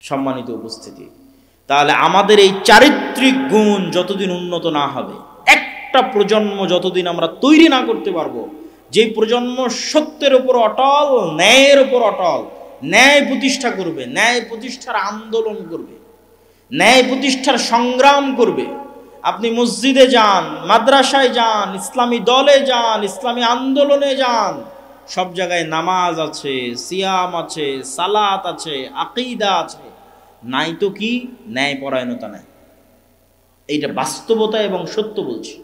সম্মানিত উপস্থিতি, তাহলে আমাদের এই চারিত্রিক গুণ যতদিন উন্নত না হবে, একটা প্রজন্ম যতদিন আমরা তৈরি না করতে পারবো যে প্রজন্ম সত্যের উপর অটল, ন্যায়ের উপর অটল, ন্যায় প্রতিষ্ঠা করবে, ন্যায় প্রতিষ্ঠার আন্দোলন করবে, ন্যায় প্রতিষ্ঠার সংগ্রাম করবে। আপনি মসজিদে যান, মাদ্রাসায় যান, ইসলামী দলে যান, ইসলামী আন্দোলনে যান, সব জায়গায় নামাজ আছে, সিয়াম আছে, সালাত আছে, আকীদা আছে, নাই তো কি ন্যায়পরায়ণতা নাই। এইটা বাস্তবতা এবং সত্য বলছি।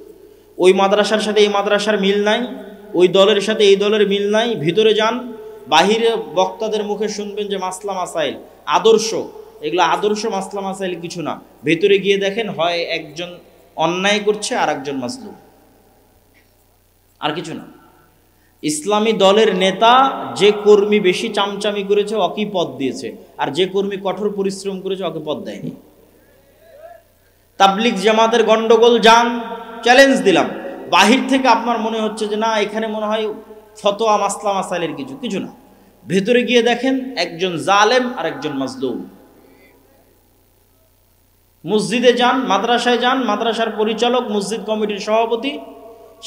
ওই মাদ্রাসার সাথে এই মাদ্রাসার মিল নাই, ওই দলের সাথে এই দলের মিল নাই। ভিতরে যান, বাহিরে বক্তাদের মুখে শুনবেন যে মাসলা মাসাইল, আদর্শ, এগুলো আদর্শ মাসলা মাসাইল কিছু না। ভেতরে গিয়ে দেখেন হয় একজন অন্যায় করছে আর একজন মাজলুম, আর কিছু না। ইসলামী দলের নেতা যে কর্মী বেশি চামচামি করেছে ওকে পদ দিয়েছে, আর যে কর্মী কঠোর পরিশ্রম করেছে ওকে পদ দেয়নি। তাবলিগ জামাতের গন্ডগোল যান, চ্যালেঞ্জ দিলাম, বাহির থেকে আপনার মনে হচ্ছে যে না এখানে মনে হয় ফতোয়া মাসলা মাসাইলের কিছু না। ভেতরে গিয়ে দেখেন একজন জালেম আর একজন মাজলুম। মসজিদে যান, মাদ্রাসায় যান, মাদ্রাসার পরিচালক, মসজিদ কমিটির সভাপতি,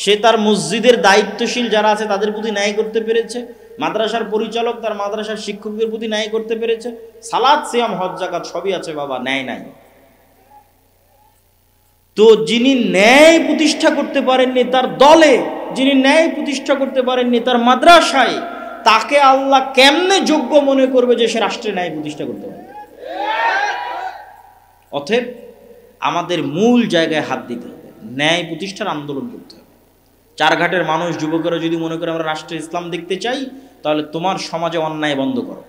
সে তার মসজিদের দায়িত্বশীল যারা আছে তাদের প্রতি ন্যায় করতে পেরেছে। মাদ্রাসার পরিচালক তার মাদ্রাসার শিক্ষকদের প্রতি ন্যায় করতে পেরেছে। সালাত, সিয়াম, হজ, যাকাত সবই আছে, বাবা ন্যায় নাই। তো যিনি ন্যায় প্রতিষ্ঠা করতে পারেননি তার দলে, যিনি ন্যায় প্রতিষ্ঠা করতে পারেননি তার মাদ্রাসায়, তাকে আল্লাহ কেমনে যোগ্য মনে করবে যে সে রাষ্ট্রে ন্যায় প্রতিষ্ঠা করতে পারে? অতএব আমাদের মূল জায়গায় হাত দিতে হবে, ন্যায় প্রতিষ্ঠার আন্দোলন করতে হবে। চারঘাটের মানুষ, যুবকেরা যদি মনে করে আমরা রাষ্ট্রে ইসলাম দেখতে চাই, তাহলে তোমার সমাজে অন্যায় বন্ধ করো।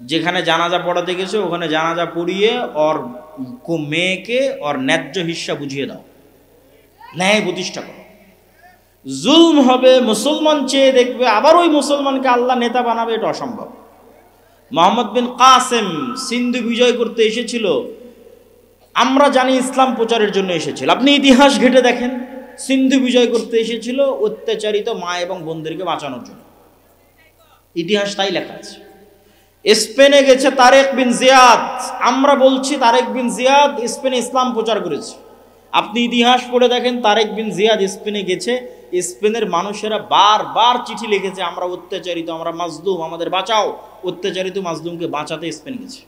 যেখানে জানাজা পড়াতে গেছে ওখানে জানাজা পড়িয়ে ওর মেয়েকে ওর ন্যায্য হিস্সা বুঝিয়ে দাও, ন্যায় প্রতিষ্ঠা করো। জুলম হবে, মুসলমান চেয়ে দেখবে, আবার ওই মুসলমানকে আল্লাহ নেতা বানাবে, এটা অসম্ভব। মোহাম্মদ বিন কাসেম সিন্ধু বিজয় করতে এসেছিল, আমরা জানি ইসলাম প্রচারের জন্য এসেছিল। আপনি ইতিহাস ঘেটে দেখেন, সিন্ধু বিজয় করতে এসেছিল অত্যাচারিত মা এবং বোনদেরকে বাঁচানোর জন্য, ইতিহাস তাই লেখা আছে। স্পেনে গেছে তারেক বিন জিয়াদ, আমরা বলছি তারেক বিন জিয়াদ স্পেনে ইসলাম প্রচার করেছে। আপনি ইতিহাস পড়ে দেখেন, তারেক বিন জিয়াদ স্পেনে গেছে, স্পেনের মানুষেরা বারবার চিঠি লিখেছে, আমরা অত্যাচারিত, আমরা মাজলুম, আমাদের বাঁচাও। অত্যাচারিত মাজলুমকে বাঁচাতে স্পেন গেছে।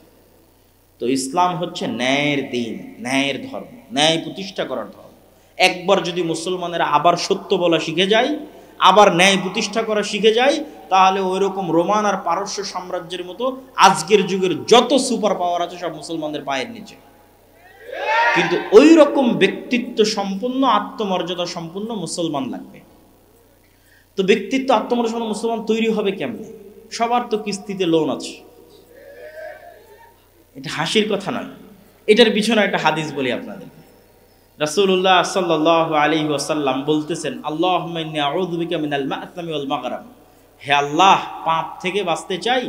তো ইসলাম হচ্ছে ন্যায়ের দিন, ন্যায়ের ধর্ম, ন্যায় প্রতিষ্ঠা করার ধর্ম। একবার যদি মুসলমানেরা আবার সত্য বলা শিখে যায়, আবার ন্যায় প্রতিষ্ঠা করা শিখে যায়, তাহলে ওই রকম রোমান আর পারস্য সাম্রাজ্যের মতো আজকের যুগের যত সুপার পাওয়ার আছে সব মুসলমানদের পায়ের নিচে। কিন্তু ওই রকম ব্যক্তিত্ব সম্পন্ন, আত্মমর্যাদা সম্পন্ন মুসলমান লাগবে। তো ব্যক্তিত্ব, আত্মমর্যাদা মুসলমান তৈরি হবে কেমনে? সবার তো কিস্তিতে লোন আছে, এটা হাসির কথা নয়। এটার পিছনে একটা হাদিস বলি আপনাদের। রাসূলুল্লাহ সাল্লাল্লাহু আলাইহি ওয়াসাল্লাম বলতেছেন, আল্লাহুম্মা ইন্নী আউযু বিকা মিনাল মা'তামি ওয়াল মাগরাম, হে আল্লাহ, পাপ থেকে বাঁচতে চাই,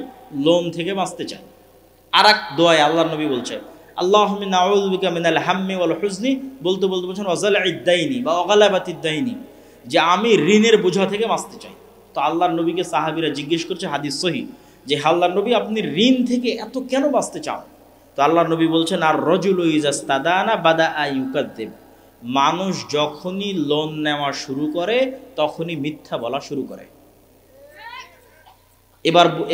লোন থেকে বাঁচতে চাই। আর এক দোয়ায় আল্লাহর নবী বলছেন, আল্লাহুম্মা ইন্নী আউযু বিকা মিনাল হাম্মি ওয়াল হুজনি, বলতে বলতে বলছেন ওয়াজালঈদ দাইনি বা ওয়াগালাবাতিদ দাইনি, যে আমি ঋণের বোঝা থেকে বাঁচতে চাই। তো আল্লাহর নবীকে সাহাবীরা জিজ্ঞেস করছে, হাদিস সহিহ, যে আল্লাহর নবী আপনি ঋণ থেকে এত কেন বাঁচতে চান? তো আল্লাহর নবী বলছেন, আর রজুলু ইজাস্তাদানা বাদা আইয়ুকাদ্দিব, মানুষ যখনই লোন নেওয়া শুরু করে তখনই মিথ্যা বলা শুরু করে।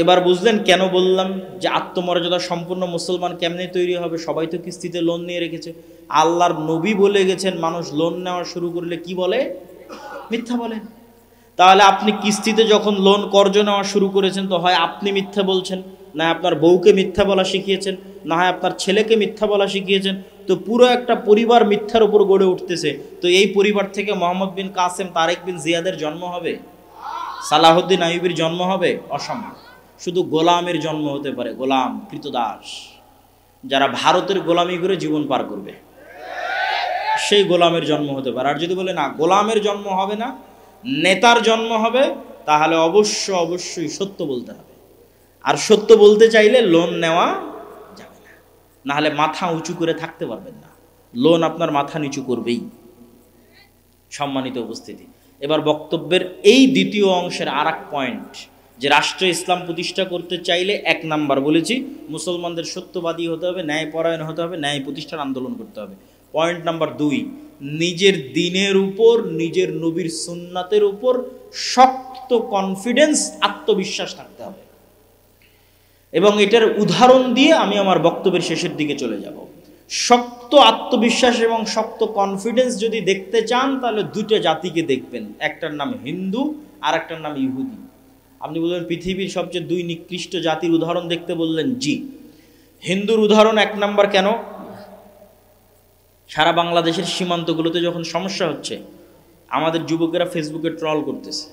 এবার বুঝলেন কেন বললাম যে আত্মমর্যাদা সম্পূর্ণ মুসলমান কেমনে তৈরি হবে? সবাই তো কিস্তিতে লোন নিয়ে রেখেছে। আল্লাহর নবী বলে গেছেন মানুষ লোন নেওয়া শুরু করলে কি বলে? মিথ্যা বলে। তাহলে আপনি কিস্তিতে যখন লোন কর্জ নেওয়া শুরু করেছেন, তো হয় আপনি মিথ্যা বলছেন, না আপনার বউকে মিথ্যা বলা শিখিয়েছেন, না হয় আপনার ছেলেকে মিথ্যা বলা শিখিয়েছেন। তো পুরো একটা পরিবার মিথ্যার উপর গড়ে উঠতেছে। তো এই পরিবার থেকে মোহাম্মদ বিন কাসেম, তারেক বিন জিয়াদের জন্ম হবে? সালাহুদ্দিন আইয়ুবীর জন্ম হবে? অসম্ভব। শুধু গোলামের জন্ম হতে পারে, গোলাম, কৃতদাস, যারা ভারতের গোলামি করে জীবন পার করবে, সেই গোলামের জন্ম হতে পারে। আর যদি বলে না গোলামের জন্ম হবে না, নেতার জন্ম হবে, তাহলে অবশ্যই সত্য বলতে হবে। আর সত্য বলতে চাইলে লোন নেওয়া যাবে না, নাহলে মাথা উঁচু করে থাকতে পারবেন না, লোন আপনার মাথা নিচু করবেই। সম্মানিত উপস্থিতি, এবার বক্তব্যের এই দ্বিতীয় অংশের আর এক পয়েন্ট, যে রাষ্ট্র ইসলাম প্রতিষ্ঠা করতে চাইলে 1 নাম্বার বলেছি মুসলমানদের সত্যবাদী হতে হবে, ন্যায়পরায়ণ হতে হবে, ন্যায় প্রতিষ্ঠার আন্দোলন করতে হবে। পয়েন্ট নাম্বার 2, নিজের দ্বীনের উপর, নিজের নবীর সুন্নাতের উপর শক্ত কনফিডেন্স, আত্মবিশ্বাস থাকতে হবে। এবং এটার উদাহরণ দিয়ে আমি আমার বক্তব্যের শেষের দিকে চলে যাব। শক্ত আত্মবিশ্বাস এবং শক্ত কনফিডেন্স যদি দেখতে চান তাহলে 2টা জাতিকে দেখবেন, একটার নাম হিন্দু আর একটার নাম ইহুদি। আপনি বলবেন পৃথিবীর সবচেয়ে 2 নিকৃষ্ট জাতির উদাহরণ দেখতে বললেন, জি। হিন্দুর উদাহরণ 1 নাম্বার কেন? সারা বাংলাদেশের সীমান্তগুলোতে যখন সমস্যা হচ্ছে, আমাদের যুবকেরা ফেসবুকে ট্রল করতেছে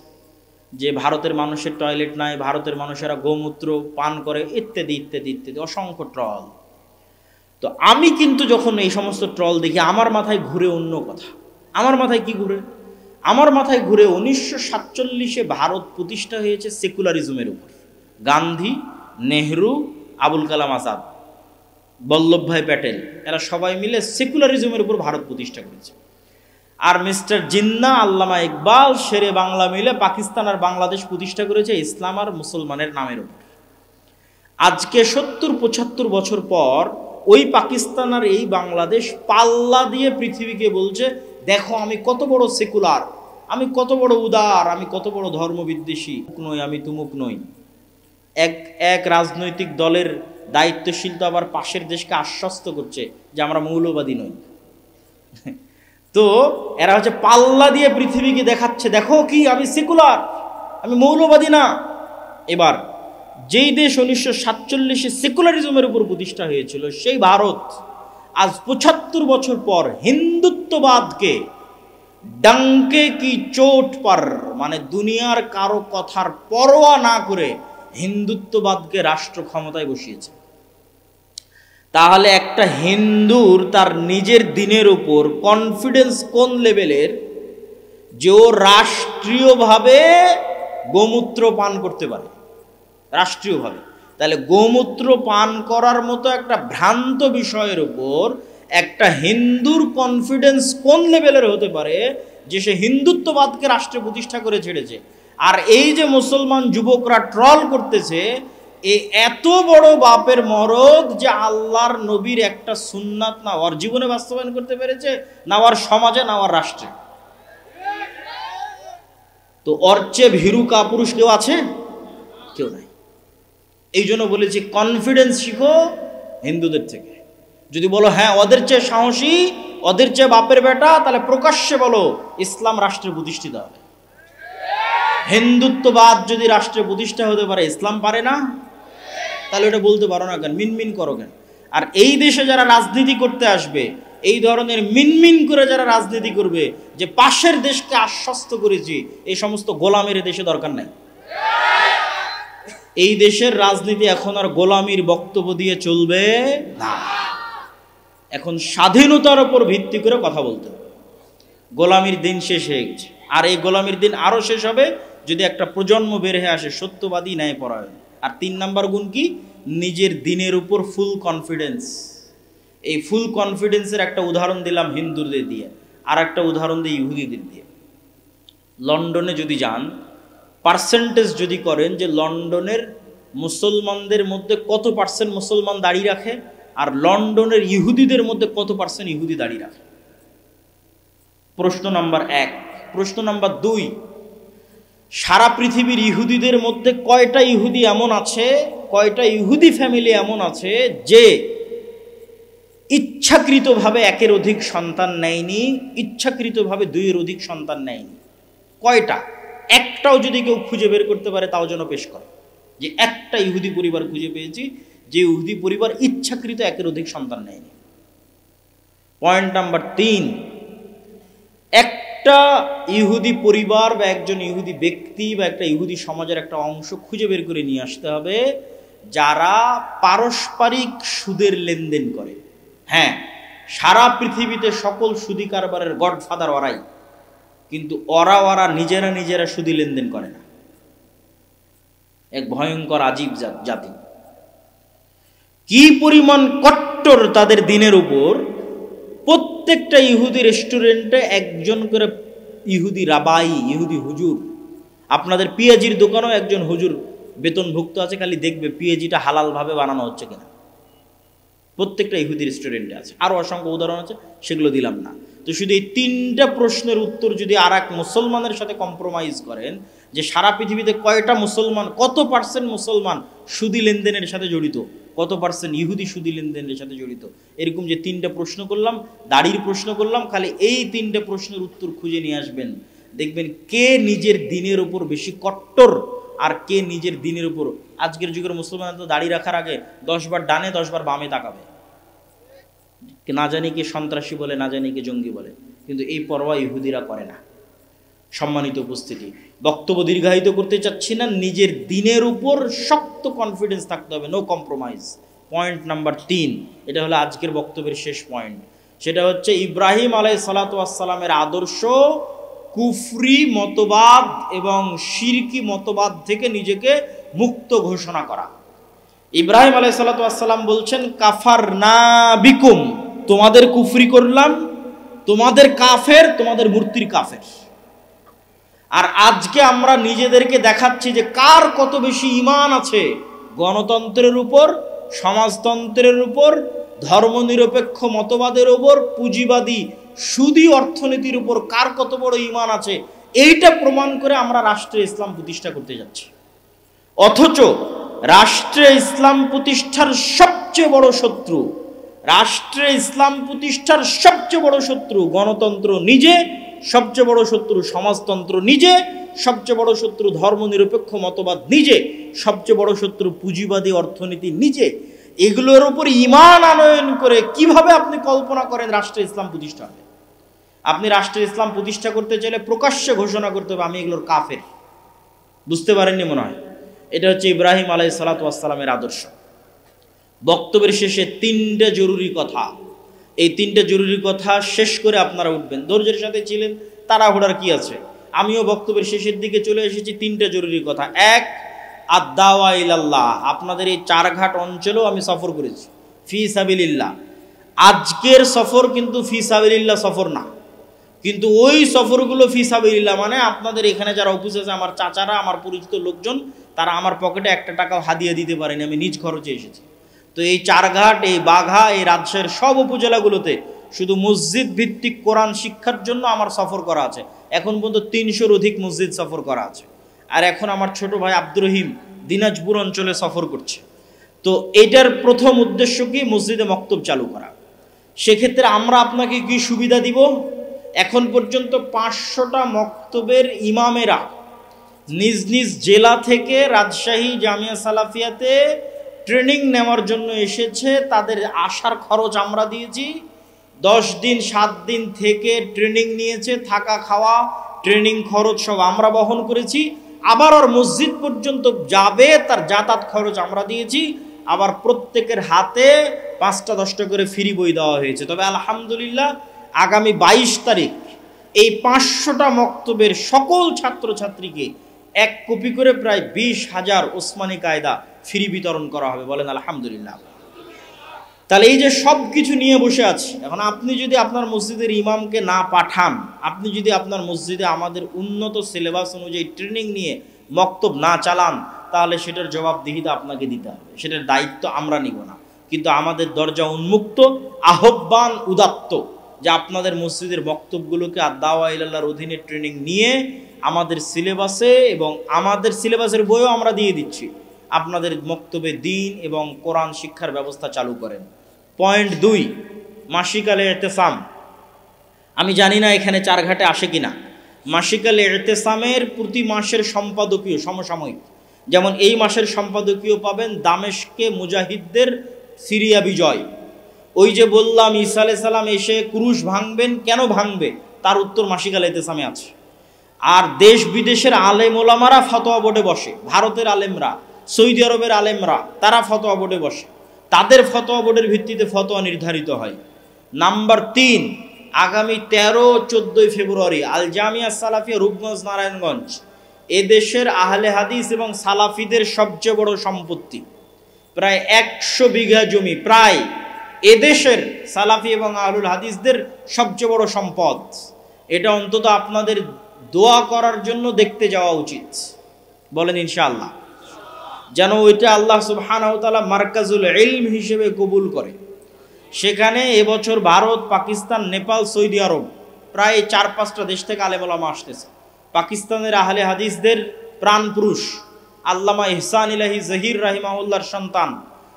যে ভারতের মানুষের টয়লেট নাই, ভারতের মানুষেরা গোমূত্র পান করে, ইত্যাদি ইত্যাদি ইত্যাদি, অসংখ্য ট্রল। তো আমি কিন্তু যখন এই সমস্ত ট্রল দেখি আমার মাথায় ঘুরে অন্য কথা। আমার মাথায় কি ঘুরে? আমার মাথায় ঘুরে 1947-এ ভারত প্রতিষ্ঠা হয়েছে সেকুলারিজমের উপর। গান্ধী, নেহরু, আবুল কালাম আজাদ, বল্লভভাই প্যাটেল, এরা সবাই মিলে সেকুলারিজমের উপর ভারত প্রতিষ্ঠা করেছে। আর মিস্টার জিন্নাহ, আল্লামা ইকবাল, শেরে বাংলা মিলে পাকিস্তান আর বাংলাদেশ প্রতিষ্ঠা করেছে ইসলাম আর মুসলমানের নামের উপর। আজকে 70-75 বছর পর ওই পাকিস্তান আর এই বাংলাদেশ পাল্লা দিয়ে পৃথিবীকে বলছে, দেখো আমি কত বড় সেকুলার, আমি কত বড় উদার, আমি কত বড় ধর্মবিদ্বেষী নই, আমি তুমুক নই। এক রাজনৈতিক দলের দায়িত্বশীল তো আবার পাশের দেশকে আশ্বস্ত করছে যে আমরা মৌলবাদী নই। তো এরা হচ্ছে পাল্লা দিয়ে পৃথিবীকে দেখাচ্ছে, দেখো কি আমি সেকুলার, আমি মৌলবাদী না। এবার যেই দেশ 1947-এ সেকুলারিজমের উপর প্রতিষ্ঠা হয়েছিল, সেই ভারত আজ 75 বছর পর হিন্দুত্ববাদকে ডাঙ্কে কি চোট পার, মানে দুনিয়ার কারো কথার পরোয়া না করে হিন্দুত্ববাদকে রাষ্ট্র ক্ষমতায় বসিয়েছে। তাহলে একটা হিন্দুর তার নিজের দ্বীনের উপর কনফিডেন্স কোন লেভেলের যে ও রাষ্ট্রীয়ভাবে গোমূত্র পান করতে পারে, রাষ্ট্রীয়ভাবে। তাহলে গোমূত্র পান করার মতো একটা ভ্রান্ত বিষয়ের উপর একটা হিন্দুর কনফিডেন্স কোন লেভেলের হতে পারে যে সে হিন্দুত্ববাদকে রাষ্ট্রে প্রতিষ্ঠা করে ছেড়েছে। আর এই যে মুসলমান যুবকরা ট্রল করতেছে, এত বড় বাপের মরদ যে আল্লাহর নবীর একটা সুন্নাত না ওর জীবনে বাস্তবায়ন করতে পেরেছে, না ওর সমাজে, না ওর রাষ্ট্রে। তো ওর চেয়ে ভীরু কাপুরুষ কেউ আছে? কেউ নাই। এই জন্য বলেছি কনফিডেন্স শিখো হিন্দুদের থেকে। যদি বলো হ্যাঁ ওদের চেয়ে সাহসী, ওদের চেয়ে বাপের বেটা, তাহলে প্রকাশ্যে বলো ইসলাম রাষ্ট্রে প্রতিষ্ঠিত হবে। হিন্দুত্ববাদ যদি রাষ্ট্রে প্রতিষ্ঠা হতে পারে, ইসলাম পারে না? তাহলে এটা বলতে পারো না কেন? মিনমিন করো কেন? আর এই দেশে যারা রাজনীতি করতে আসবে, এই ধরনের মিনমিন করে যারা রাজনীতি করবে যে পাশের দেশকে আশ্বস্ত করেছি, এই সমস্ত গোলামের দেশে দরকার নাই। এই দেশের রাজনীতি এখন আর গোলামির বক্তব্য দিয়ে চলবে না। এখন স্বাধীনতার উপর ভিত্তি করে কথা বলতে হবে। গোলামির দিন শেষ হয়ে গেছে, আর এই গোলামির দিন আরো শেষ হবে যদি একটা প্রজন্ম বের হয়ে আসে সত্যবাদী, ন্যায়পরায়ণ। আর 3 নাম্বার গুণ কি? নিজের দিনের উপর ফুল কনফিডেন্স। এই ফুল কনফিডেন্সের একটা উদাহরণ দিলাম হিন্দুদের দিয়ে, আর একটা উদাহরণ দিই ইহুদিদের দিয়ে। লন্ডনে যদি যান, পার্সেন্টেজ যদি করেন যে লন্ডনের মুসলমানদের মধ্যে কত পার্সেন্ট মুসলমান দাঁড়িয়ে রাখে, আর লন্ডনের ইহুদিদের মধ্যে কত পার্সেন্ট ইহুদি দাঁড়িয়ে রাখে। প্রশ্ন নাম্বার 1। প্রশ্ন নাম্বার 2, সারা পৃথিবীর ইহুদিদের মধ্যে কয়টা ইহুদি এমন আছে, কয়টা ইহুদি ফ্যামিলি এমন আছে যে ইচ্ছাকৃতভাবে 1-এর অধিক সন্তান নেয়নি, ইচ্ছাকৃতভাবে 2-এর অধিক সন্তান নেয়নি? কয়টা? একটাও যদি কেউ খুঁজে বের করতে পারে তাও যেন পেশ করে যে একটা ইহুদি পরিবার খুঁজে পেয়েছি যে ইহুদি পরিবার ইচ্ছাকৃত 1-এর অধিক সন্তান নেয়নি। পয়েন্ট নাম্বার 3, একটা ইহুদি পরিবার বা একজন ইহুদি ব্যক্তি বা একটা ইহুদি সমাজের একটা অংশ খুঁজে বের করে নিয়ে আসতে হবে যারা পারস্পরিক সুদের লেনদেন করে। হ্যাঁ, সারা পৃথিবীতে সকল সুদি কারবারের গডফাদার ওরাই, কিন্তু ওরা নিজেরা সুদি লেনদেন করে না। এক ভয়ঙ্কর আজীব জাতি। কি পরিমাণ কট্টর তাদের দিনের উপর! প্রত্যেকটা ইহুদি রেস্টুরেন্টে একজন করে ইহুদি রাবাই, ইহুদি হুজুর। আপনাদের পিয়াজির দোকানেও একজন হুজুর বেতনভুক্ত আছে, খালি দেখবে পিএইচডিটা হালালভাবে বানানো হচ্ছে কিনা। প্রত্যেকটা ইহুদি রেস্টুরেন্টে আছে, আরও অসংখ্য উদাহরণ আছে, সেগুলো দিলাম না। তো শুধু এই 3টা প্রশ্নের উত্তর যদি আর এক মুসলমানের সাথে কম্প্রোমাইজ করেন, যে সারা পৃথিবীতে কয়টা মুসলমান, কত পার্সেন্ট মুসলমান সুদি লেনদেনের সাথে জড়িত, কত পার্সেন্ট ইহুদি সুদি লেনদেনের সাথে জড়িত, এরকম যে 3টা প্রশ্ন করলাম, দাড়ির প্রশ্ন করলাম, খালি এই 3টা প্রশ্নের উত্তর খুঁজে নিয়ে আসবেন, দেখবেন কে নিজের দিনের উপর বেশি কট্টর আর কে নিজের দিনের উপর। আজকের যুগের মুসলমান তো দাড়ি রাখার আগে 10 বার ডানে 10 বার বামে তাকাবে, না জানি কে সন্ত্রাসী বলে, না জানি কে জঙ্গি বলে, কিন্তু এই পরোয়া ইহুদিরা করে না। সম্মানিত উপস্থিতি, বক্তব্য দীর্ঘায়িত করতে চাচ্ছি না, নিজের দিনের উপর শক্ত কনফিডেন্স থাকতে হবে, নো কম্প্রোমাইজ। পয়েন্ট নাম্বার 3, এটা হলো আজকের বক্তব্যের শেষ পয়েন্ট, সেটা হচ্ছে ইব্রাহিম আলাইহিস সালাতু ওয়াস সালামের আদর্শ কুফরি মতবাদ এবং শিরকি মতবাদ থেকে নিজেকে মুক্ত ঘোষণা করা। ইব্রাহিম আলাইহিস সালাতু ওয়াস সালাম বলছেন, কাফারনা বিকুম, তোমাদের কুফরি করলাম, তোমাদের কাফের, তোমাদের মূর্তির কাফের। আর আজকে আমরা নিজেদেরকে দেখাচ্ছি যে কার কত বেশি ঈমান আছে গণতন্ত্রের উপর, সমাজতন্ত্রের উপর, ধর্মনিরপেক্ষ মতবাদের উপর, পুঁজিবাদী সুদী অর্থনীতির উপর কার কত বড় ঈমান আছে, এইটা প্রমাণ করে আমরা রাষ্ট্রে ইসলাম প্রতিষ্ঠা করতে যাচ্ছি। অথচ রাষ্ট্রে ইসলাম প্রতিষ্ঠার সবচেয়ে বড় শত্রু, রাষ্ট্রে ইসলাম প্রতিষ্ঠার সবচেয়ে বড় শত্রু গণতন্ত্র নিজে, সবচেয়ে বড় শত্রু সমাজতন্ত্র নিজে, সবচেয়ে বড় শত্রু ধর্মনিরপেক্ষ মতবাদ নিজে, সবচেয়ে বড় শত্রু পুঁজিবাদী অর্থনীতি নিজে। এগুলোর উপর ঈমান আনয়ন করে কিভাবে আপনি কল্পনা করেন রাষ্ট্রে ইসলাম প্রতিষ্ঠা হবে? আপনি রাষ্ট্রে ইসলাম প্রতিষ্ঠা করতে চাইলে প্রকাশ্যে ঘোষণা করতে হবে আমি এগুলোর কাফের। বুঝতে পারেননি মনে হয়? এটা হচ্ছে ইব্রাহিম আলাইহিস সালাতু ওয়াস সালামের আদর্শ। বক্তব্যের শেষে 3টা জরুরি কথা, এই 3টা জরুরি কথা শেষ করে আপনারা উঠবেন। ধৈর্যের সাথে ছিলেন, তাড়াহুড়ার কি আছে? আমিও বক্তব্যের শেষের দিকে চলে এসেছি। 3টা জরুরি কথা। 1, আদ-দাওয়া ইলাল্লাহ। আপনাদের এই চারঘাট অঞ্চলেও আমি সফর করেছি ফি সাবিলিল্লাহ। আজকের সফর কিন্তু ফি সাবিলিল্লাহ সফর না, কিন্তু ওই সফরগুলো ফি সাবিলিল্লাহ, মানে আপনাদের এখানে যারা অফিসে আছে, আমার চাচারা, আমার পরিচিত লোকজন, তারা আমার পকেটে 1 টাকাও হাদিয়া দিতে পারেনি, আমি নিজ খরচে এসেছি। তো এই চারঘাট, এই বাঘা, এই রাজশাহীর সব উপজেলাগুলোতে শুধু মসজিদ ভিত্তিক কোরআন শিক্ষার জন্য আমার সফর করা আছে। এখন পর্যন্ত 300-র অধিক মসজিদ সফর করা আছে। আর এখন আমার ছোট ভাই আব্দুর রহিম দিনাজপুর অঞ্চলে সফর করছে। তো এটার প্রথম উদ্দেশ্য কি? মসজিদে মক্তব চালু করা। সেক্ষেত্রে আমরা আপনাকে কি সুবিধা দিব? এখন পর্যন্ত 500টা মক্তবের ইমামেরা নিজ নিজ জেলা থেকে রাজশাহী জামিয়া সালাফিয়াতে ট্রেনিং নেওয়ার জন্য এসেছে। তাদের আসার খরচ আমরা দিয়েছি। 10 দিন 7 দিন থেকে ট্রেনিং নিয়েছে, থাকা খাওয়া ট্রেনিং খরচ সব আমরা বহন করেছি। আবার ওর মসজিদ পর্যন্ত যাবে তার যাতায়াত খরচ আমরা দিয়েছি। আবার প্রত্যেকের হাতে 5টা 10টা করে ফ্রি বই দেওয়া হয়েছে। তবে আলহামদুলিল্লাহ আগামী 22 তারিখ এই 500টা মক্তবের সকল ছাত্রছাত্রীকে 1 কপি করে প্রায় 20,000 ওসমানী কায়দা ফ্রি বিতরণ করা হবে। বলেন আলহামদুলিল্লাহ। তাহলে এই যে সব কিছু নিয়ে বসে আছি, এখন আপনি যদি আপনার মসজিদের ইমামকে না পাঠান, আপনি যদি আপনার মসজিদে আমাদের উন্নত সিলেবাস অনুযায়ী ট্রেনিং নিয়ে মক্তব না চালান, তাহলে সেটার জবাবদিহিতা আপনাকে দিতে হবে, সেটার দায়িত্ব আমরা নিব না। কিন্তু আমাদের দরজা উন্মুক্ত, আহ্বান উদাত্ত যে আপনাদের মসজিদের বক্তব্যগুলোকে আদ-দাওয়া ইলাল্লাহর অধীনে ট্রেনিং নিয়ে আমাদের সিলেবাসে, এবং আমাদের সিলেবাসের বইও আমরা দিয়ে দিচ্ছি, আপনাদের বক্তব্যে দ্বীন এবং কোরআন শিক্ষার ব্যবস্থা চালু করেন। পয়েন্ট 2, মাসিকালে ইতিসাম। আমি জানি না এখানে চারঘাটে আসে কিনা। মাসিকালে ইতিসামের প্রতি মাসের সম্পাদকীয় সমসাময়িক, যেমন এই মাসের সম্পাদকীয় পাবেন দামেস্কে মুজাহিদদের সিরিয়া বিজয়। ওই যে বললাম ঈসা আলাইহিস সালাম এসে ক্রুশ ভাঙবেন, কেন ভাঙবে তার উত্তর মাসিকালে ইতিসামে আছে। আর দেশ বিদেশের আলেম ওলামারা ফতোয়া বোর্ডে বসে, ভারতের আলেমরা, সৌদি আরবের আলেমরা, তারা ফতোয়া বোর্ডে বসে, তাদের ফতোয়া বোর্ডের ভিত্তিতে ফতোয়া নির্ধারিত হয়। নাম্বার 3, আগামী 13-14 ফেব্রুয়ারি আল জামিয়া সালাফিয়া রূপগঞ্জ নারায়ণগঞ্জ, এদেশের আহলে হাদিস এবং সালাফিদের সবচেয়ে বড় সম্পত্তি, প্রায় 100 বিঘা জমি, প্রায় এদেশের সালাফি এবং আহলুল হাদিসদের সবচেয়ে বড় সম্পদ। এটা অন্তত আপনাদের দোয়া করার জন্য দেখতে যাওয়া উচিত। বলেন ইনশাআল্লাহ। যেন ওইটা আল্লাহ সুবহানাহু ওয়া তাআলা মারকাজুল ইলম হিসেবে কবুল করে। সেখানে এবছর ভারত, পাকিস্তান, নেপাল, সৌদি আরব প্রায় 4-5টা দেশ থেকে আলেম ওলামা আসতেছে। পাকিস্তানের আহলে হাদিসদের প্রাণ পুরুষ আল্লামা ইহসান ইলাহি জহির রাহিমাহুল্লাহর সন্তান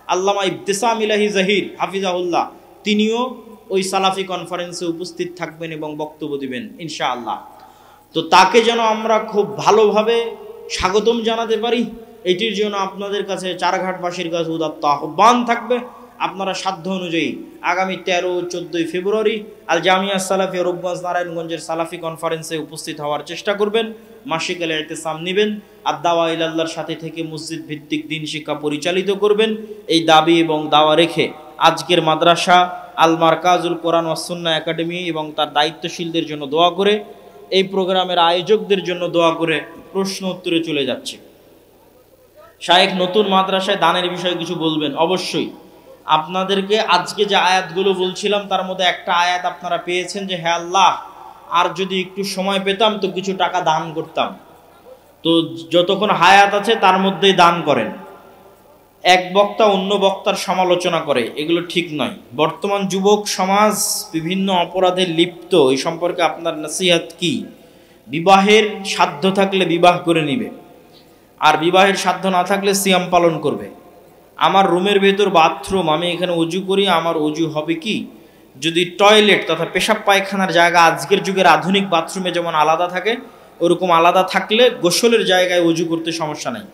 আল্লামা ইবতিসাম ইলাহি জহির হাফিজাহুল্লাহ, তিনিও ওই সালাফি কনফারেন্সে উপস্থিত থাকবেন এবং বক্তব্য দিবেন ইনশাআল্লাহ। তো তাকে যেন আমরা খুব ভালোভাবে স্বাগতম জানাতে পারি, এটির জন্য আপনাদের কাছে চারঘাটবাসীর কাছে উদাত্ত আহ্বান থাকবে। আপনারা সাধ্য অনুযায়ী আগামী 13-14 ফেব্রুয়ারি আল জামিয়া সালাফিয়া রূপগঞ্জ নারায়ণগঞ্জের সালাফি কনফারেন্সে উপস্থিত হওয়ার চেষ্টা করবেন। মাসিক আল ইতিসাম নেবেন, আদ-দাওয়া ইলাল্লাহর সাথে থেকে মসজিদ ভিত্তিক দিন শিক্ষা পরিচালিত করবেন। এই দাবি এবং দাওয়া রেখে আজকের মাদ্রাসা আল মারকাজুল কোরআন ওয়াস সুন্নাহ একাডেমি এবং তার দায়িত্বশীলদের জন্য দোয়া করে, এই প্রোগ্রামের আয়োজকদের জন্য দোয়া করে প্রশ্ন উত্তরে চলে যাচ্ছে। শায়েখ নতুন মাদ্রাসায় দানের বিষয়ে কিছু বলবেন। অবশ্যই আপনাদেরকে আজকে যে আয়াতগুলো বলছিলাম তার মধ্যে একটা আয়াত আপনারা পেয়েছেন যে হে আল্লাহ, আর যদি একটু সময় পেতাম তো কিছু টাকা দান করতাম। তো যতক্ষণ হায়াত আছে তার মধ্যেই দান করেন। এক বক্তা অন্য বক্তার সমালোচনা করে, এগুলো ঠিক নয়। বর্তমান যুবক সমাজ বিভিন্ন অপরাধে লিপ্ত, এই সম্পর্কে আপনার নসিহত কি? বিবাহের সাধ্য থাকলে বিবাহ করে নিবে, আর বিবাহের সাধ্য না থাকলে সিয়াম পালন করবে। আমার রুমের ভেতর বাথরুম, আমি এখানে অজু করি, আমার অজু হবে কি? যদি টয়লেট তথা পেশাব পায়খানার জায়গা আজকের যুগের আধুনিক বাথরুমে যেমন আলাদা থাকে, ওরকম আলাদা থাকলে গোসলের জায়গায় অজু করতে সমস্যা নাই।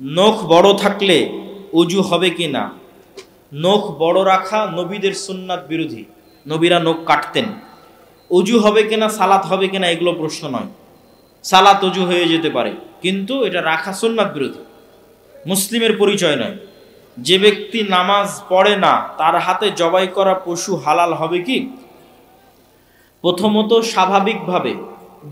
নখ বড় থাকলে অজু হবে কি না? নখ বড় রাখা নবীদের সুন্নাত বিরোধী, নবীরা নখ কাটতেন। অজু হবে কিনা, সালাত হবে কিনা, এগুলো প্রশ্ন নয়। সালাত অজু হয়ে যেতে পারে, কিন্তু এটা রাখা সুন্নাত বিরোধী, মুসলিমের পরিচয় নয়। যে ব্যক্তি নামাজ পড়ে না তার হাতে জবাই করা পশু হালাল হবে কি? প্রথমত স্বাভাবিকভাবে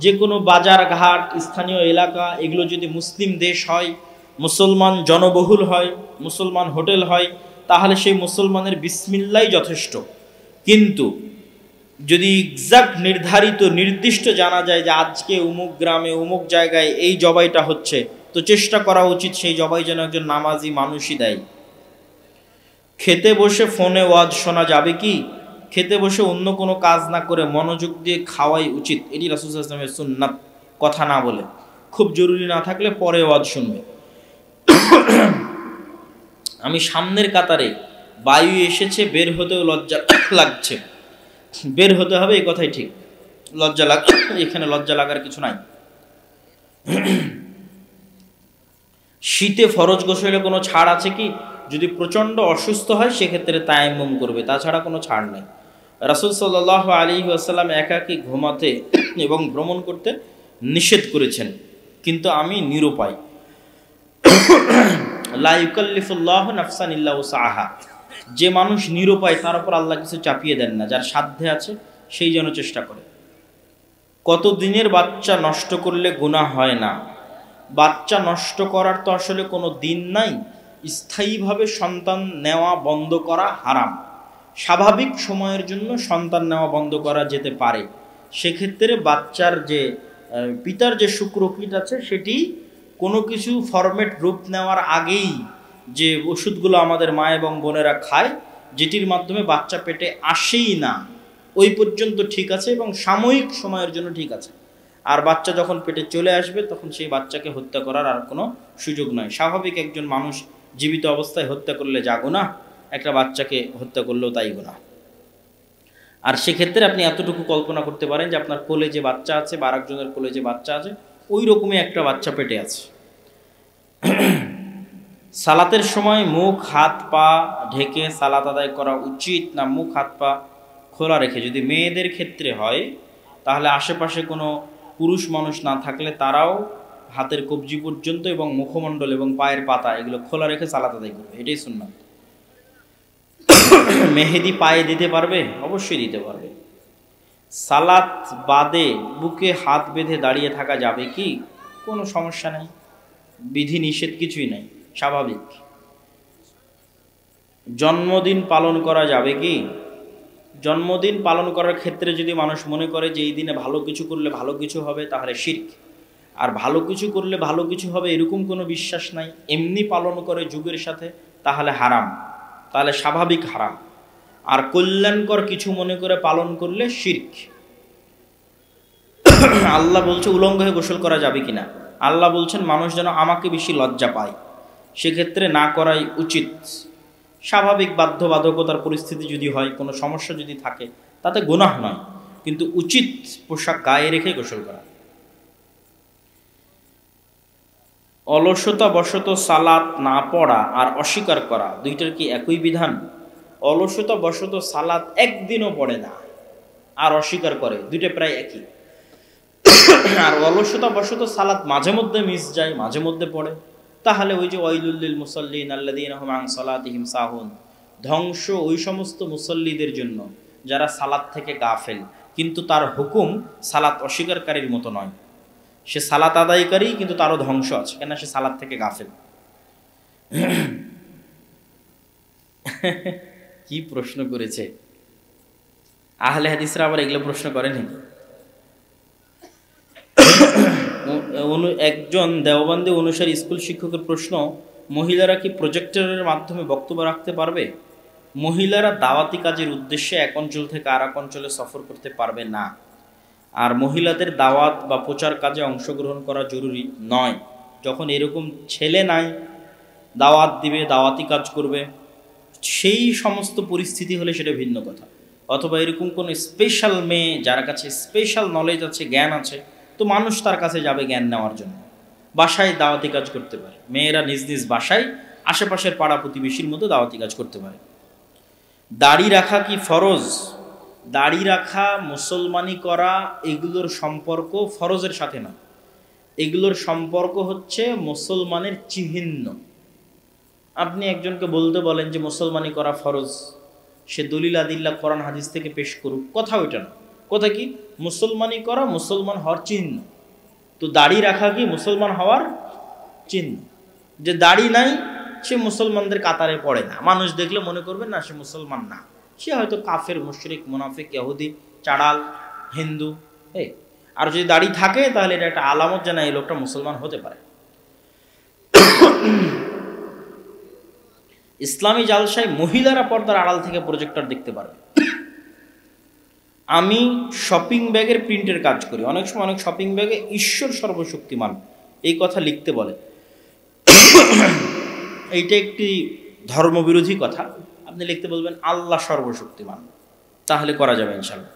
যে কোনো বাজার ঘাট, স্থানীয় এলাকা, এগুলো যদি মুসলিম দেশ হয়, মুসলমান জনবহুল হয়, মুসলমান হোটেল হয়, তাহলে সেই মুসলমানের বিসমিল্লাই যথেষ্ট। কিন্তু যদি এক্সাক্ট নির্ধারিত নির্দিষ্ট জানা যায় যে আজকে অমুক গ্রামে অমুক জায়গায় এই জবাইটা হচ্ছে, তো চেষ্টা করা উচিত সেই জবাই যেন একজন নামাজি মানুষই দেয়। খেতে বসে ফোনে ওয়াজ শোনা যাবে কি? খেতে বসে অন্য কোনো কাজ না করে মনোযোগ দিয়ে খাওয়াই উচিত, এটি রাসূল সাল্লাল্লাহু আলাইহি ওয়াসাল্লামের সুন্নাত। কথা না বলে, খুব জরুরি না থাকলে পরে ওয়াজ শুনবে। আমি সামনের কাতারে, বায়ু এসেছে, বের হতেও লজ্জা লাগছে। বের হতে হবে, এই কথাই ঠিক। লজ্জা লাগ, এখানে লজ্জা লাগার কিছু নাই। শীতে ফরজ গোসলে কোনো ছাড় আছে কি? যদি প্রচণ্ড অসুস্থ হয় সেক্ষেত্রে তায়াম্মুম করবে, তাছাড়া কোনো ছাড় নেই। রাসূল সাল্লাল্লাহু আলাইহি ওয়াসাল্লাম একাকী ঘুমাতে এবং ভ্রমণ করতে নিষেধ করেছেন, কিন্তু আমি নিরুপায়। লা ইউকাল্লিফুল্লাহু নাফসান ইল্লা উসআহা। যে মানুষ নিরুপায় তার উপর আল্লাহ কিছু চাপিয়ে দেন না, যার সাধ্যে আছে সেই যেন চেষ্টা করে। কত দিনের বাচ্চা নষ্ট করলে গুনাহ হয় না? বাচ্চা নষ্ট করার তো আসলে কোনো দিন নাই। স্থায়ীভাবে সন্তান নেওয়া বন্ধ করা হারাম। স্বাভাবিক সময়ের জন্য সন্তান নেওয়া বন্ধ করা যেতে পারে। সেক্ষেত্রে বাচ্চার যে পিতার যে শুক্রকীট আছে সেটি কোনো কিছু ফরম্যাট রূপ নেওয়ার আগেই যে ওষুধগুলো আমাদের মা এবং বোনেরা খায়, যেটির মাধ্যমে বাচ্চা পেটে আসেই না, ওই পর্যন্ত ঠিক আছে এবং সাময়িক সময়ের জন্য ঠিক আছে। আর বাচ্চা যখন পেটে চলে আসবে তখন সেই বাচ্চাকে হত্যা করার আর কোনো সুযোগ নয়। স্বাভাবিক একজন মানুষ জীবিত অবস্থায় হত্যা করলে যা গুনাহ, একটা বাচ্চাকে হত্যা করলেও তাই গুনাহ। আর সেক্ষেত্রে আপনি এতটুকু কল্পনা করতে পারেন যে আপনার কোলে যে বাচ্চা আছে বা আরেকজনের কোলে যে বাচ্চা আছে, ওই রকমই একটা বাচ্চা পেটে আছে। সালাতের সময় মুখ হাত পা ঢেকে সালাত আদায় করা উচিত না মুখ হাত পা খোলা রেখে? যদি মেয়েদের ক্ষেত্রে হয় তাহলে আশেপাশে কোনো পুরুষ মানুষ না থাকলে তারাও হাতের কবজি পর্যন্ত এবং মুখমণ্ডল এবং পায়ের পাতা এগুলো খোলা রেখে সালাত আদায় করবে, এটাই সুন্নাত। মেহেদি পায়ে দিতে পারবে? অবশ্যই দিতে পারবে। সালাত বাদে বুকে হাত বেঁধে দাঁড়িয়ে থাকা যাবে কি? কোনো সমস্যা নেই, বিধি নিষেধ কিছুই নাই, স্বাভাবিক। জন্মদিন পালন করা যাবে কি? জন্মদিন পালন করার ক্ষেত্রে যদি মানুষ মনে করে যে এই দিনে ভালো কিছু করলে ভালো কিছু হবে, তাহলে শিরক। আর ভালো কিছু করলে ভালো কিছু হবে এরকম কোনো বিশ্বাস নাই, এমনি পালন করে যুগের সাথে, তাহলে হারাম, তাহলে স্বাভাবিক হারাম। আর কল্যাণকর কিছু মনে করে পালন করলে শিরক। আল্লাহ বলছে উলঙ্গ হয়ে গোসল করা যাবে কিনা, আল্লাহ বলছেন মানুষ যেন আমাকে বেশি লজ্জা পায়, সেক্ষেত্রে না করাই উচিত। স্বাভাবিক বাধ্যবাধকতার পরিস্থিতি যদি হয়, কোনো সমস্যা যদি থাকে, তাতে গুনাহ নয়, কিন্তু উচিত পোশাক গায়ে রেখে গোসল করা। অলসতা বশত সালাত না পড়া আর অস্বীকার করা, দুইটার কি একই বিধান? অলসতা বশত সালাত একদিনও পড়ে না আর অস্বীকার করে, দুইটা প্রায় একই। আর অলসতা বশত সালাত মাঝে মধ্যে মিস যায়, মাঝে মধ্যে পড়ে, তাহলে ওই যে ওয়াইলুল লিল মুসাল্লিন আল্লাযীনা হুম আন সালাতিহিম সাহুন, ধ্বংস ওই সমস্ত মুসল্লিদের জন্য যারা সালাত থেকে গাফেল, কিন্তু তার হুকুম সালাত অস্বীকারীর মতো নয়। সে সালাত আদায়কারী, কিন্তু তারও ধ্বংস আছে, কেন সে সালাত থেকে গাফেল। কি প্রশ্ন করেছে আহলে হাদিসরা, আবার এগুলো প্রশ্ন করেনি। একজন দেওবন্দি অনুসারী স্কুল শিক্ষকের প্রশ্ন, মহিলারা কি প্রজেক্টরের মাধ্যমে বক্তব্য রাখতে পারবে? মহিলারা দাওয়াতি কাজের উদ্দেশ্যে এক অঞ্চল থেকে আর এক অঞ্চলে সফর করতে পারবে না। আর মহিলাদের দাওয়াত বা প্রচার কাজে অংশগ্রহণ করা জরুরি নয়। যখন এরকম ছেলে নাই, দাওয়াত দিবে, দাওয়াতি কাজ করবে, সেই সমস্ত পরিস্থিতি হলে সেটা ভিন্ন কথা। অথবা এরকম কোনো স্পেশাল মেয়ে যার কাছে স্পেশাল নলেজ আছে, জ্ঞান আছে, তো মানুষ তার কাছে যাবে জ্ঞান নেওয়ার জন্য। বাসায় দাওয়াতি কাজ করতে পারে, মেয়েরা নিজ নিজ বাসায় আশেপাশের পাড়া প্রতিবেশীর মতো দাওয়াতি কাজ করতে পারে। দাড়ি রাখা কি ফরজ? দাড়ি রাখা, মুসলমানি করা, এগুলোর সম্পর্ক ফরজের সাথে না। এগুলোর সম্পর্ক হচ্ছে মুসলমানের চিহ্ন। আপনি একজনকে বলতে বলেন যে মুসলমানি করা ফরজ, সে দলিল আদিল্লা কোরআন হাদিস থেকে পেশ করুক, কথা ওইটা না। কথা কি? মুসলমানি করা মুসলমান হওয়ার চিহ্ন। তো দাড়ি রাখা কি মুসলমান হওয়ার চিহ্ন? যে দাড়ি নাই সে মুসলমানদের কাতারে পড়ে না, মানুষ দেখলে মনে করবে না সে মুসলমান না, সে হয়তো কাফের, মুশরিক, মুনাফিক, ইহুদি, চাড়াল, হিন্দু। আর যদি দাড়ি থাকে তাহলে এটা একটা আলামত যে না এই লোকটা মুসলমান হতে পারে। ইসলামী জালসায় মহিলারা পর্দার আড়াল থেকে প্রজেক্টর দেখতে পারবে। আমি শপিং ব্যাগের প্রিন্টের কাজ করি, অনেক সময় অনেক শপিং ব্যাগে ঈশ্বর সর্বশক্তিমান এই কথা লিখতে বলে। এইটা একটি ধর্মবিরোধী কথা। আপনি লিখতে বলবেন আল্লাহ সর্বশক্তিমান, তাহলে করা যাবে ইনশাআল্লাহ।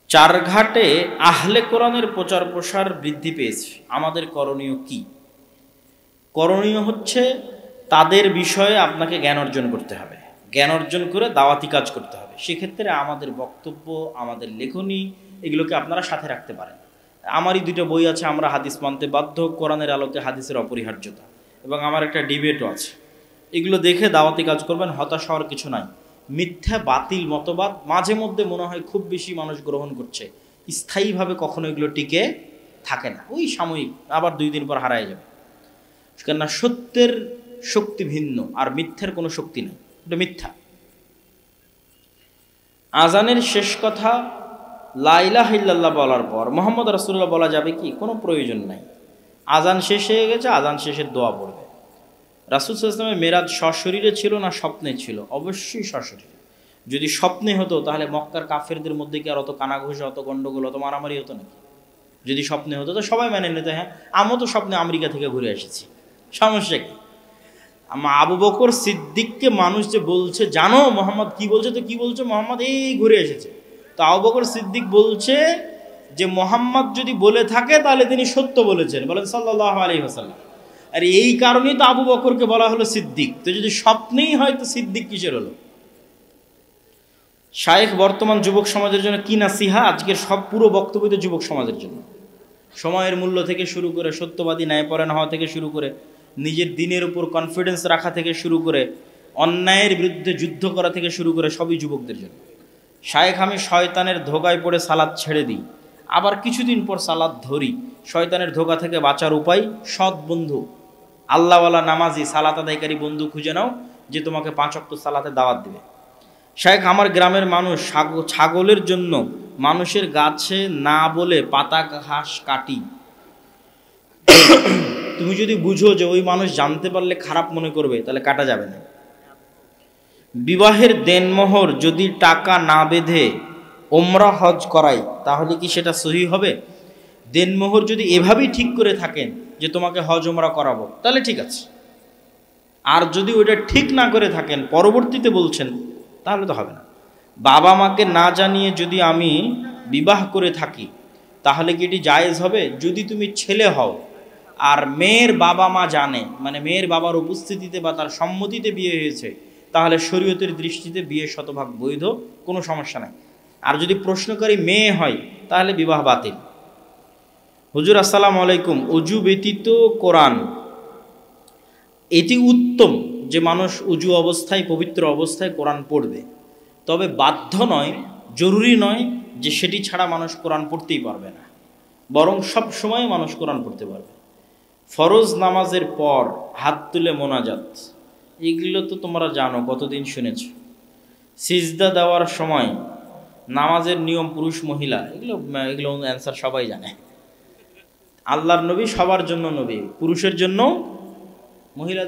চারঘাটে আহলে কোরআনের প্রচার প্রসার বৃদ্ধি পেয়েছে, আমাদের করণীয় কি? করণীয় হচ্ছে তাদের বিষয়ে আপনাকে জ্ঞান অর্জন করতে হবে, জ্ঞান অর্জন করে দাওয়াতি কাজ করতে হবে। সেক্ষেত্রে আমাদের বক্তব্য, আমাদের লেখনী, এগুলোকে আপনারা সাথে রাখতে পারেন। আমারই দুটো বই আছে, আমরা হাদিস মানতে বাধ্য, কোরআনের আলোকে হাদিসের অপরিহার্যতা, এবং আমার একটা ডিবেটও আছে। এগুলো দেখে দাওয়াতি কাজ করবেন, হতাশ হওয়ার কিছু নাই। মিথ্যা বাতিল মতবাদ মাঝে মধ্যে মনে হয় খুব বেশি মানুষ গ্রহণ করছে, স্থায়ীভাবে কখনো এগুলো টিকে থাকে না, ওই সাময়িক, আবার 2 দিন পর হারায় যাবে। কেননা সত্যের শক্তি ভিন্ন, আর মিথ্যার কোনো শক্তি নেই, এটা মিথ্যা। আজানের শেষ কথা লা ইলাহা ইল্লাল্লাহ বলার পর মুহাম্মদ রাসূলুল্লাহ বলা যাবে কি? কোনো প্রয়োজন নাই। আজান শেষ হয়ে গেছে, আজান শেষের দোয়া পড়বে। রাসূল সাল্লাল্লাহু আলাইহি ওয়াসাল্লামের মেরাজ সশরীরে ছিল না স্বপ্নে ছিল? অবশ্যই সশরীরে। যদি স্বপ্নে হতো তাহলে মক্কার কাফেরদের মধ্যে কি আর অত কানাঘুষা, অত গন্ডগোল, অত মারামারি হতো নাকি? যদি স্বপ্নে হতো তো সবাই মেনে নিত, হ্যাঁ আমিও তো স্বপ্নে আমেরিকা থেকে ঘুরে এসেছি, সমস্যা কি? আবু বকর সিদ্দিককে মানুষ যে বলছে জানো মোহাম্মদ কি বলছে, তো কি বলছে? মোহাম্মদ এই ঘুরে এসেছে। তো আবু বকর সিদ্দিক বলছে যে মোহাম্মদ যদি বলে থাকে তাহলে তিনি সত্য বলেছেন, বলেন সাল্লাল্লাহু আলাইহি ওয়াসাল্লাম। আর এই কারণেই তো আবু বকরকে বলা হলো সিদ্দিক। তো যদি স্বপ্নেই হয় তো সিদ্দিক কিসের হলো? শায়েখ বর্তমান যুবক সমাজের জন্য কি নাসিহা? আজকের সব পুরো বক্তব্য তো যুবক সমাজের জন্য। সময়ের মূল্য থেকে শুরু করে, সত্যবাদী ন্যায়পরায়ণ হওয়া থেকে শুরু করে, নিজের দিনের উপর কনফিডেন্স রাখা থেকে শুরু করে, অন্যায়ের বিরুদ্ধে যুদ্ধ করা থেকে শুরু করে, সবই যুবকদের জন্য। শায়েখ আমি শয়তানের ধোকায় পড়ে সালাত ছেড়ে দিই, আবার কিছুদিন পর সালাত ধরি। শয়তানের ধোকা থেকে বাঁচার উপায়? সৎ বন্ধু, আল্লাহওয়ালা নামাজি সালাত আদায়কারী বন্ধু খুঁজে নাও যে তোমাকে 5 ওয়াক্ত সালাতে দাওয়াত দেবে। শায়েখ আমার গ্রামের মানুষ ছাগলের জন্য মানুষের গাছে না বলে পাতা ঘাস কাটি, তুমি যদি বুঝো যে ওই মানুষ জানতে পারলে খারাপ মনে করবে, তাহলে কাটা যাবে না। বিবাহের দেনমোহর যদি টাকা না বেঁধে ওমরা হজ করাই, তাহলে কি সেটা সহি হবে? দেনমোহর যদি এভাবেই ঠিক করে থাকেন যে তোমাকে হজ ওমরা করাবো, তাহলে ঠিক আছে। আর যদি ওইটা ঠিক না করে থাকেন, পরবর্তীতে বলছেন, তাহলে তো হবে না। বাবা মাকে না জানিয়ে যদি আমি বিবাহ করে থাকি, তাহলে কি এটি জায়েজ হবে? যদি তুমি ছেলে হও আর মেয়ের বাবা মা জানে, মানে মেয়ের বাবার উপস্থিতিতে বা তার সম্মতিতে বিয়ে হয়েছে, তাহলে শরীয়তের দৃষ্টিতে বিয়ে শতভাগ বৈধ, কোনো সমস্যা নাই। আর যদি প্রশ্নকারী মেয়ে হয়, তাহলে বিবাহ বাতিল। হুজুর আসসালামু আলাইকুম, অজু ব্যতীত কোরআন, এটি উত্তম যে মানুষ উজু অবস্থায়, পবিত্র অবস্থায় কোরআন পড়বে। তবে বাধ্য নয়, জরুরি নয় যে সেটি ছাড়া মানুষ কোরআন পড়তেই পারবে না, বরং সব সময় মানুষ কোরআন পড়তে পারবে। ফরজ নামাজের পর হাত তুলে মোনাজাত, এগুলো তো তোমরা জানো, কতদিন শুনেছ। সিজদা দেওয়ার সময় নামাজের নিয়ম পুরুষ মহিলা, এগুলো অ্যান্সার সবাই জানে। আল্লাহর নবী সবার জন্য নবী, পুরুষের জন্য, মহিলা